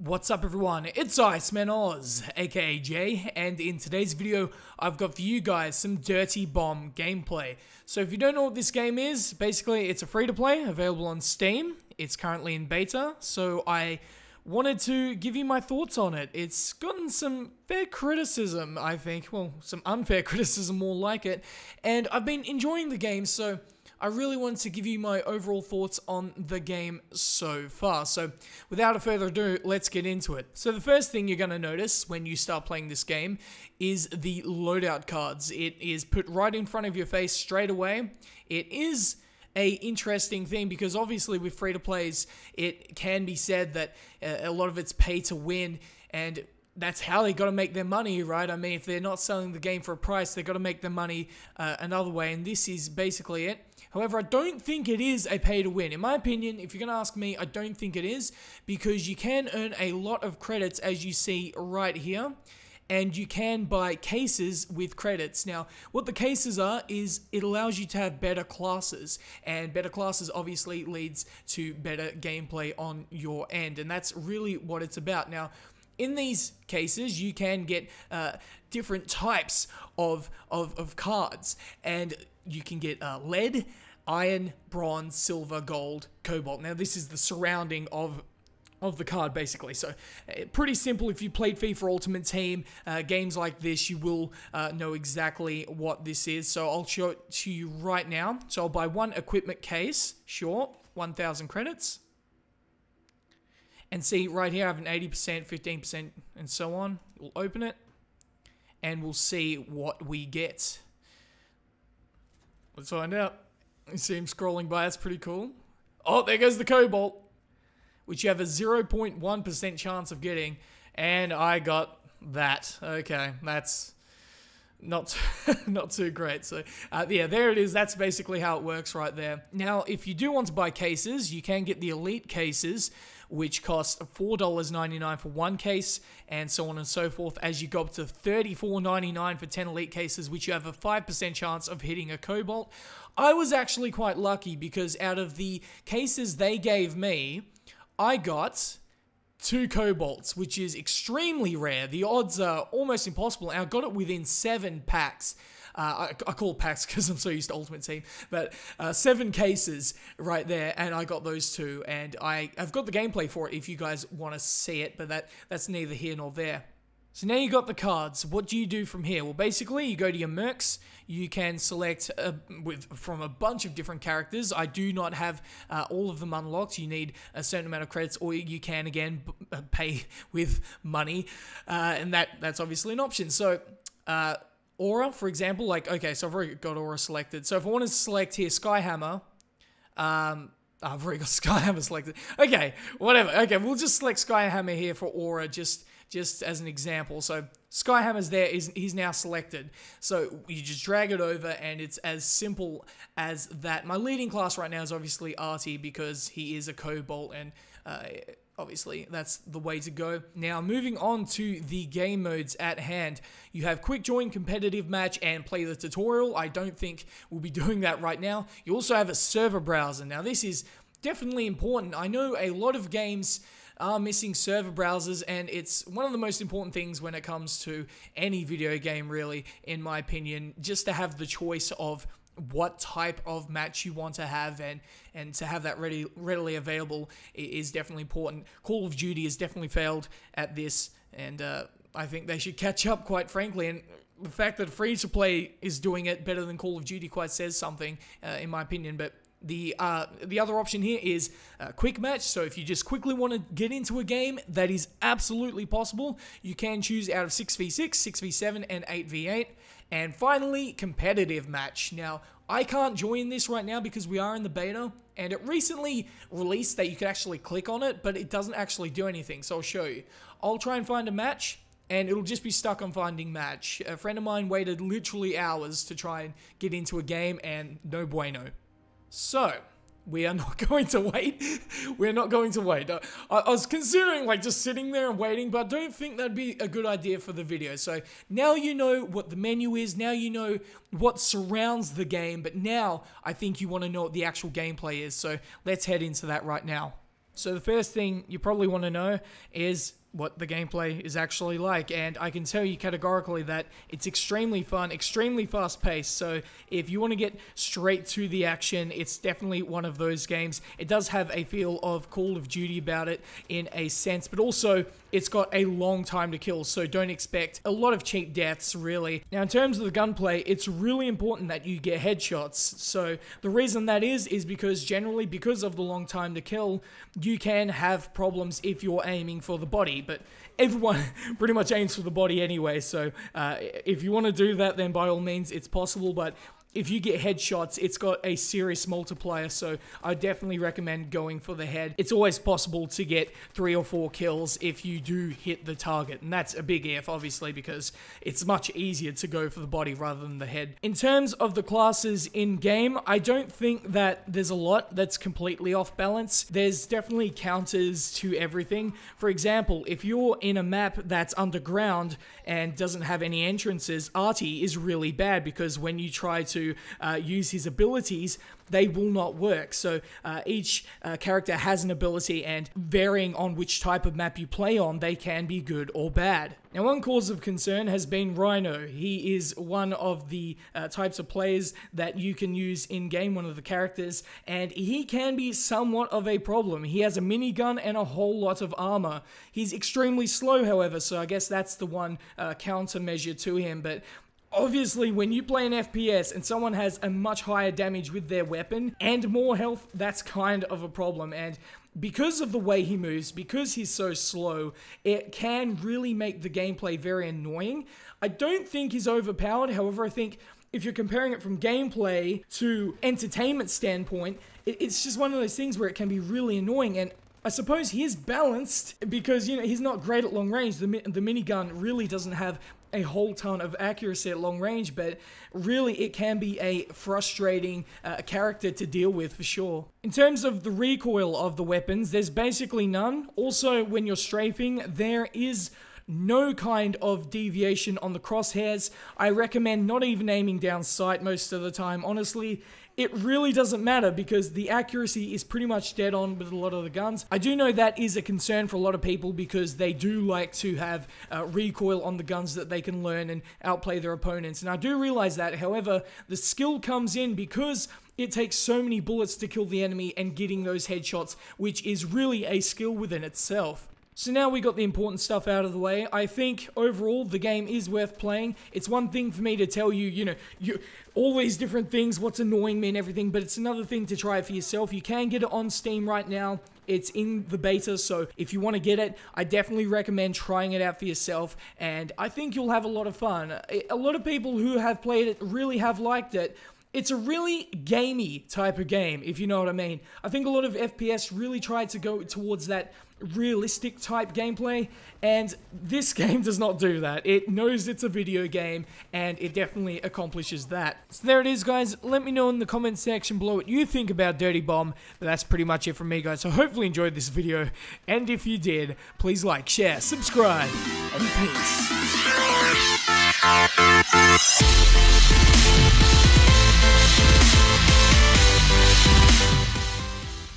What's up everyone, it's Iceman Oz, aka Jay, and in today's video I've got for you guys some Dirty Bomb gameplay. So if you don't know what this game is, basically it's a free-to-play, available on Steam. It's currently in beta, so I wanted to give you my thoughts on it. It's gotten some fair criticism, I think, well, some unfair criticism more like it, and I've been enjoying the game, so I really wanted to give you my overall thoughts on the game so far. So without further ado, let's get into it. So the first thing you're going to notice when you start playing this game is the loadout cards. It is put right in front of your face straight away. It is a interesting thing because obviously with free-to-plays, it can be said that a lot of it's pay to win, and that's how they got to make their money, right? I mean, if they're not selling the game for a price, they got to make their money another way, and this is basically it. However, I don't think it is a pay to win. In my opinion, if you're going to ask me, I don't think it is, because you can earn a lot of credits, as you see right here, and you can buy cases with credits. Now, what the cases are is it allows you to have better classes, and better classes obviously leads to better gameplay on your end, and that's really what it's about. Now, in these cases, you can get different types of cards, and you can get lead, iron, bronze, silver, gold, cobalt. Now, this is the surrounding of the card, basically. So, pretty simple. If you played FIFA Ultimate Team, games like this, you will know exactly what this is. So, I'll show it to you right now. So, I'll buy one equipment case, sure, 1,000 credits. And see, right here, I have an 80%, 15%, and so on. We'll open it, and we'll see what we get. Let's find out. You see him scrolling by, that's pretty cool. Oh, there goes the cobalt, which you have a 0.1% chance of getting, and I got that. Okay, that's not too great. So yeah, there it is. That's basically how it works right there. Now, if you do want to buy cases, you can get the elite cases, which cost $4.99 for one case, and so on and so forth, as you go up to $34.99 for 10 elite cases, which you have a 5% chance of hitting a cobalt. I was actually quite lucky because out of the cases they gave me, I got 2 cobalts, which is extremely rare. The odds are almost impossible, and I got it within 7 packs. I call it packs because I'm so used to Ultimate Team, but 7 cases right there, and I got those 2, and I've got the gameplay for it if you guys want to see it, but that's neither here nor there. So now you got the cards. What do you do from here? Well, basically, you go to your mercs. You can select from a bunch of different characters. I do not have all of them unlocked. You need a certain amount of credits, or you can, again, pay with money, and that's obviously an option. So, Aura, for example, like, okay, so I've already got Aura selected. So if I want to select here Skyhammer, I've already got Skyhammer selected. Okay, whatever. Okay, we'll just select Skyhammer here for Aura, just as an example. So Skyhammer's there, he's now selected. So you just drag it over, and it's as simple as that. My leading class right now is obviously Artie because he is a Cobalt, and obviously that's the way to go. Now, moving on to the game modes at hand, you have quick join, competitive match, and play the tutorial. I don't think we'll be doing that right now. You also have a server browser. Now, this is definitely important. I know a lot of games are missing server browsers, and it's one of the most important things when it comes to any video game, really, in my opinion, just to have the choice of what type of match you want to have, and to have that readily available is definitely important. Call of Duty has definitely failed at this, and I think they should catch up, quite frankly, and the fact that free-to-play is doing it better than Call of Duty quite says something, in my opinion. But the other option here is quick match. So if you just quickly want to get into a game, that is absolutely possible. You can choose out of 6v6, 6v7, and 8v8. And finally, competitive match. Now, I can't join this right now because we are in the beta, and it recently released that you could actually click on it, but it doesn't actually do anything, so I'll show you. I'll try and find a match, and it'll just be stuck on finding match. A friend of mine waited literally hours to try and get into a game, and no bueno. So, we are not going to wait. We're not going to wait. I was considering like just sitting there and waiting, but I don't think that'd be a good idea for the video. So now you know what the menu is. Now you know what surrounds the game. But now I think you want to know what the actual gameplay is. So let's head into that right now. So the first thing you probably want to know is what the gameplay is actually like, and I can tell you categorically that it's extremely fun, extremely fast-paced. So if you want to get straight to the action, it's definitely one of those games. It does have a feel of Call of Duty about it in a sense, but also it's got a long time to kill, so don't expect a lot of cheap deaths, really. Now, in terms of the gunplay, it's really important that you get headshots. So the reason that is because generally, because of the long time to kill, you can have problems if you're aiming for the body, but everyone pretty much aims for the body anyway, so if you want to do that, then by all means, it's possible, but if you get headshots, it's got a serious multiplier, so I definitely recommend going for the head. It's always possible to get 3 or 4 kills if you do hit the target, and that's a big if, obviously, because it's much easier to go for the body rather than the head. In terms of the classes in-game, I don't think that there's a lot that's completely off balance. There's definitely counters to everything. For example, if you're in a map that's underground and doesn't have any entrances, Artie is really bad because when you try to use his abilities, they will not work. So each character has an ability, and varying on which type of map you play on, they can be good or bad. Now, one cause of concern has been Rhino. He is one of the types of players that you can use in-game, one of the characters, and he can be somewhat of a problem. He has a minigun and a whole lot of armor. He's extremely slow, however, so I guess that's the one countermeasure to him, but obviously, when you play an FPS and someone has a much higher damage with their weapon and more health, that's kind of a problem. And because of the way he moves, because he's so slow, it can really make the gameplay very annoying. I don't think he's overpowered. However, I think if you're comparing it from gameplay to entertainment standpoint, it's just one of those things where it can be really annoying. And I suppose he is balanced because, you know, he's not great at long range. The minigun really doesn't have a whole ton of accuracy at long range, but really it can be a frustrating character to deal with for sure. In terms of the recoil of the weapons, there's basically none. Also, when you're strafing, there is no kind of deviation on the crosshairs. I recommend not even aiming down sight most of the time. Honestly, it really doesn't matter because the accuracy is pretty much dead on with a lot of the guns. I do know that is a concern for a lot of people because they do like to have recoil on the guns that they can learn and outplay their opponents. And I do realize that. However, the skill comes in because it takes so many bullets to kill the enemy and getting those headshots, which is really a skill within itself. So now we got the important stuff out of the way. I think overall the game is worth playing. It's one thing for me to tell you, you know, all these different things, what's annoying me and everything, but it's another thing to try it for yourself. You can get it on Steam right now. It's in the beta, so if you want to get it, I definitely recommend trying it out for yourself, and I think you'll have a lot of fun. A lot of people who have played it really have liked it. It's a really gamey type of game, if you know what I mean. I think a lot of FPS really try to go towards that realistic type gameplay, and this game does not do that. It knows it's a video game, and it definitely accomplishes that. So there it is, guys. Let me know in the comment section below what you think about Dirty Bomb, but that's pretty much it from me, guys. So hopefully you enjoyed this video, and if you did, please like, share, subscribe, and peace.